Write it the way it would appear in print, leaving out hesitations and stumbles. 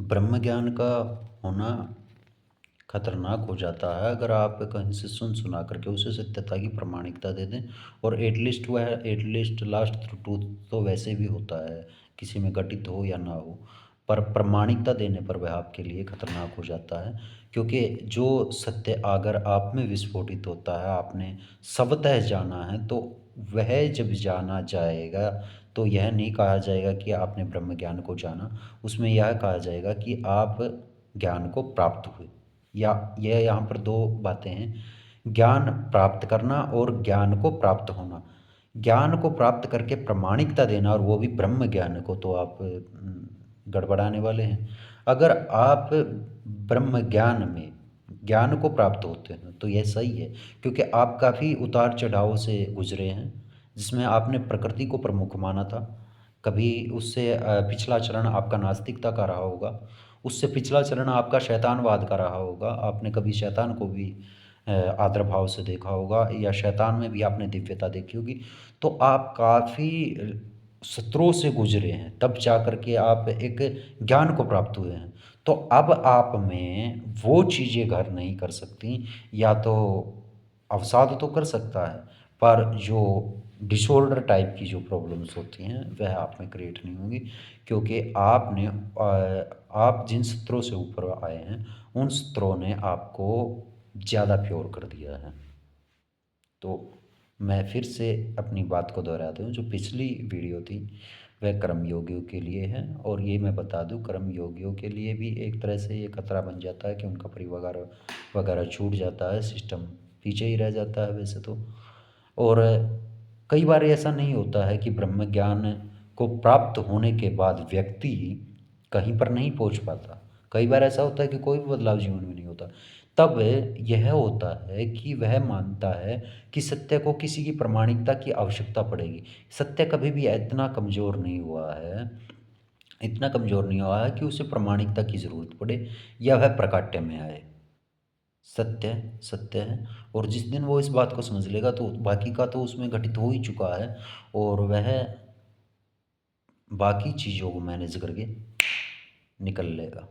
ब्रह्म ज्ञान का होना खतरनाक हो जाता है अगर आप कहीं से सुन सुना करके उसे सत्यता की प्रामाणिकता दे दें। और एटलीस्ट लास्ट ट्रूथ तो वैसे भी होता है, किसी में घटित हो या ना हो, पर प्रामाणिकता देने पर वह आपके लिए खतरनाक हो जाता है। क्योंकि जो सत्य अगर आप में विस्फोटित होता है, आपने स्वतः जाना है, तो वह जब जाना जाएगा तो यह नहीं कहा जाएगा कि आपने ब्रह्म ज्ञान को जाना, उसमें यह कहा जाएगा कि आप ज्ञान को प्राप्त हुए। या यह यहाँ पर दो बातें हैं, ज्ञान प्राप्त करना और ज्ञान को प्राप्त होना। ज्ञान को प्राप्त करके प्रामाणिकता देना, और वो भी ब्रह्म ज्ञान को, तो आप गड़बड़ाने वाले हैं। अगर आप ब्रह्म ज्ञान में ज्ञान को प्राप्त होते हैं तो यह सही है, क्योंकि आप काफ़ी उतार चढ़ाव से गुजरे हैं, जिसमें आपने प्रकृति को प्रमुख माना था। कभी उससे पिछला चरण आपका नास्तिकता का रहा होगा, उससे पिछला चरण आपका शैतानवाद का रहा होगा। आपने कभी शैतान को भी आदर भाव से देखा होगा, या शैतान में भी आपने दिव्यता देखी होगी। तो आप काफ़ी सत्रों से गुजरे हैं, तब जा कर के आप एक ज्ञान को प्राप्त हुए हैं। तो अब आप में वो चीज़ें घर नहीं कर सकती, या तो अवसाद तो कर सकता है, पर जो डिसऑर्डर टाइप की जो प्रॉब्लम्स होती हैं वह आप में क्रिएट नहीं होंगी। क्योंकि आप जिन स्तरों से ऊपर आए हैं उन स्तरों ने आपको ज़्यादा प्योर कर दिया है। तो मैं फिर से अपनी बात को दोहराता हूँ, जो पिछली वीडियो थी वह कर्म योगियों के लिए है। और ये मैं बता दूँ, कर्म योगियों के लिए भी एक तरह से ये खतरा बन जाता है कि उनका परिवार वगैरह छूट जाता है, सिस्टम पीछे ही रह जाता है वैसे तो। और कई बार ऐसा नहीं होता है कि ब्रह्म ज्ञान को प्राप्त होने के बाद व्यक्ति कहीं पर नहीं पहुंच पाता। कई बार ऐसा होता है कि कोई भी बदलाव जीवन में नहीं होता। तब यह होता है कि वह मानता है कि सत्य को किसी की प्रामाणिकता की आवश्यकता पड़ेगी। सत्य कभी भी इतना कमज़ोर नहीं हुआ है, इतना कमज़ोर नहीं हुआ है कि उसे प्रामाणिकता की ज़रूरत पड़े या वह प्रकाट्य में आए। सत्य सत्य है, और जिस दिन वो इस बात को समझ लेगा तो बाकी का तो उसमें घटित हो ही चुका है, और वह बाकी चीज़ों को मैनेज करके निकल लेगा।